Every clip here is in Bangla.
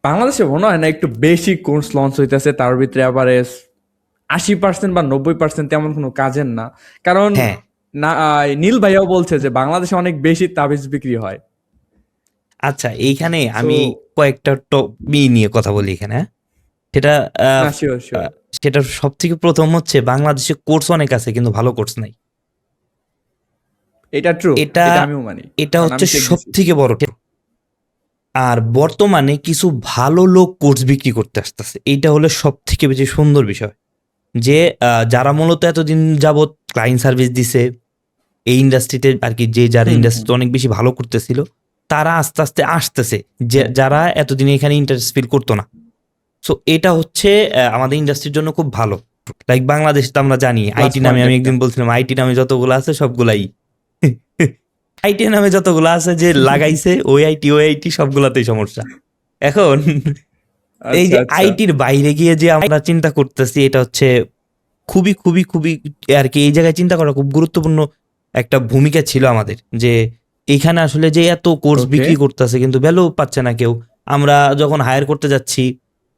বাংলাদেশে মনে হয় না একটু বেশি কোর্স লঞ্চ হইতেছে, তার ভিতরে আবার 80% বা 90% তেমন কোনো কাজের না। কারণ হ্যাঁ, না, নীল ভাইয়াও বলছে যে বাংলাদেশে অনেক বেশি তাবিজ বিক্রি হয়। আচ্ছা এইখানে সো আমি কয়েকটা নিয়ে কথা বলি এখানে, হ্যাঁ? সেটা আহ, না, শিওর শিওর, আহ, সেটা সব থেকে প্রথম হচ্ছে বাংলাদেশে কোর্স অনেক আছে কিন্তু ভালো কোর্স নাই। এটা ট্রু, এটা এটা আমিও মানি, এটা কারণ হচ্ছে আমি চেক সব দিছি। থেকে বড়। আর বর্তমানে কিছু ভালো লোক কোর্স বিক্রি করতে আসতেছে, এইটা হলো সব থেকে বেশি সুন্দর বিষয়। যে যারা মূলত এতদিন যাবত ক্লায়েন্ট সার্ভিস দিছে এই ইন্ডাস্ট্রিতে আর কি, যে যারা হুম হুম, ইন্ডাস্ট্রিতে অনেক বেশি ভালো করতেছিল, তারা আস্তে আস্তে আসতেছে, যে হ্যাঁ, যারা এতদিন এখানে ইন্টারেস্ট ফিল করতো না। সো এটা হচ্ছে আমাদের ইন্ডাস্ট্রির জন্য খুব ভালো। লাইক বাংলাদেশ তো আমরা জানি প্লাস আইটি নামে, পয়েন্ট আমি একটা। একদিন বলছিলাম আইটি নামে যতগুলো আছে সবগুলাই আইটি নামে যতগুলো আছে যে লাগাইছে ওই আইটি সবগুলাতেই সমস্যা। এখন এই আচ্ছা যে আচ্ছা, আইটির বাইরে গিয়ে যে আমরা চিন্তা করতেছি, এটা হচ্ছে খুবই খুবই খুবই আর কি, এই জায়গায় চিন্তা করা খুব গুরুত্বপূর্ণ একটা ভূমিকা ছিল আমাদের। যে এইখানে আসলে যে এত কোর্স ওকে, বিক্রি করতেছে কিন্তু ভ্যালু পাচ্ছে না কেউ। আমরা যখন হায়ার করতে যাচ্ছি,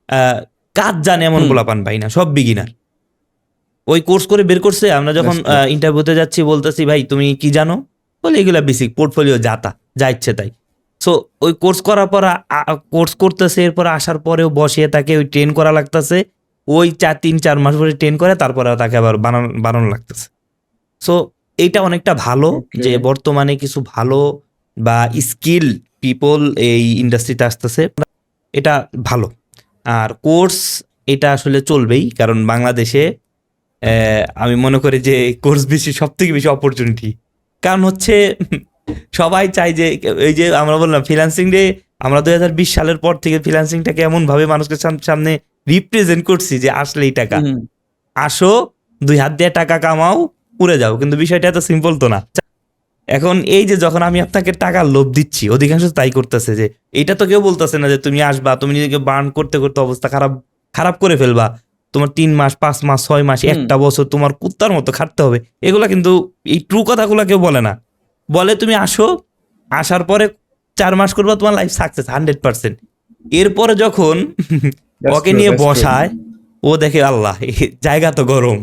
আহ, কাজ জানে এমন হুম, পোলাপান পাই না, সব বিগিনার। ওই কোর্স করে বের করছে, আমরা যখন দ্যাটস ট্রু। ইন্টারভিউতে যাচ্ছি বলতেছি ভাই তুমি কি জানো, বলে এগুলা বেসিক পোর্টফোলিও যাতা, যা ইচ্ছে তাই। সো ওই কোর্স করার পর কোর্স করতেছে, এরপর আসার পরেও বসিয়ে তাকে ওই ট্রেন করা লাগতেছে। ওই 3-4 মাস ধরে ট্রেন করে তারপরে তাকে আবার বানানো লাগতেছে। সো এইটা অনেকটা ভালো ওকে, যে বর্তমানে কিছু ভালো বা স্কিল পিপল এই ইন্ডাস্ট্রিতে আসতেছে, এটা ভালো। আর কোর্স এটা আসলে চলবেই, কারণ বাংলাদেশে আমি মনে করি যে কোর্স বেশি, সব থেকে বেশি অপরচুনিটি। কারণ হচ্ছে সবাই চায় যে, এই যে আমরা বললাম ফ্রিল্যান্সিং ডে, আমরা 2020 সালের পর থেকে ফ্রিল্যান্সিংটাকে এমনভাবে মানুষকে সামনে রিপ্রেজেন্ট করছি যে আসলেই টাকা, হুম, আসো 2 হাত দিয়ে টাকা কামাও, উড়ে যাও। কিন্তু বিষয়টা এত সিম্পল তো না। এখন এই যে যখন আমি আপনাকে টাকার লোভ দিচ্ছি, অধিকাংশ তাই করতেছে, যে এটা তো কেউ বলতেছে না যে তুমি আসবা, তুমি নিজেকে বার্ন করতে করতে অবস্থা খারাপ খারাপ করে ফেলবা, তোমার 3 মাস 5 মাস 6 মাস হুম, একটা বছর তোমার কুত্তার মতো খাটতে হবে। এগুলা কিন্তু এই ট্রু কথাগুলো কেউ বলে না। বলে তুমি আসো, আসার পরে 4 মাস করবা, তোমার লাইফ সাকসেস 100%। এরপরে যখন দ্যাটস ওকে ট্রু, নিয়ে দ্যাটস ট্রু। বসায়, ও দেখে আল্লাহ জায়গা তো গরম।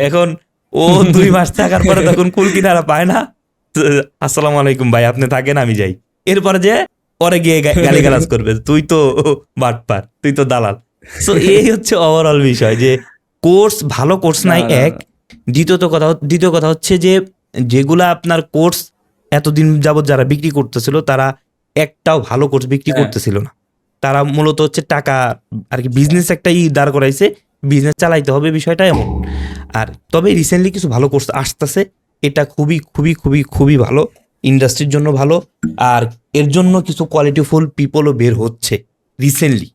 এখন ও 2 মাস থাকার পরে তখন কুল কিনারা পায় না। তো, আসসালামু আলাইকুম ভাই, আপনি থাকেন আমি যাই। এরপরে যে পরে গিয়ে গালিগালাজ করবে, তুই তো বাটপার, তুই তো দালাল। সো এই হচ্ছে ওভারঅল বিষয়, যে কোর্স ভালো কোর্স না নাই না এক। না, দ্বিতীয় কথা হচ্ছে যে যেগুলা আপনার কোর্স এতদিন যাবত যারা বিক্রি করতেছিল, তারা একটাও ভালো কোর্স বিক্রি হ্যাঁ, করতেছিল না। তারা মূলত হচ্ছে টাকা আর কি, বিজনেস একটা দাঁড় করাইছে, বিজনেস চালাইতে হবে বিষয়টা এমন। আর তবে রিসেন্টলি কিছু ভালো কোর্স আসতেছে, এটা খুবই খুবই খুবই খুবই ভালো, ইন্ডাস্ট্রির জন্য ভালো। আর এর জন্য কিছু কোয়ালিটিফুল পিপলও বের হচ্ছে রিসেন্টলি।